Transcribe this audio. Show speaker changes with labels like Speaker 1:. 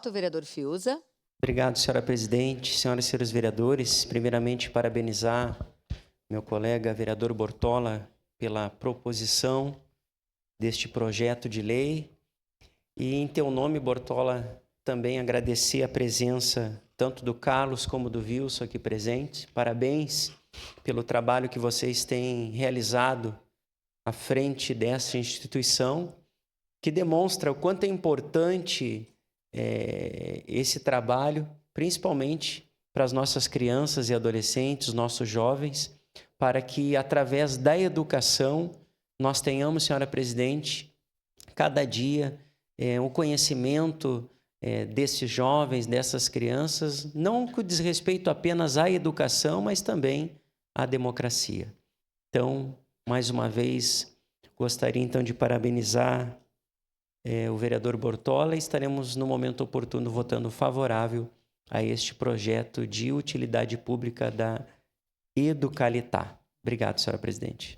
Speaker 1: voto, vereador Fiuza.
Speaker 2: Obrigado, senhora presidente, senhoras e senhores vereadores. Primeiramente, parabenizar meu colega vereador Bortola pela proposição deste projeto de lei. E, em teu nome, Bortola, também agradecer a presença tanto do Carlos como do Wilson aqui presentes. Parabéns pelo trabalho que vocês têm realizado à frente dessa instituição, que demonstra o quanto é importante esse trabalho, principalmente para as nossas crianças e adolescentes, nossos jovens, para que, através da educação, nós tenhamos, senhora presidente, cada dia o conhecimento desses jovens, dessas crianças, não com desrespeito apenas à educação, mas também à democracia. Então, mais uma vez, gostaria então de parabenizar o vereador Bortola e estaremos, no momento oportuno, votando favorável a este projeto de utilidade pública da Educalitá. Obrigado, senhora presidente.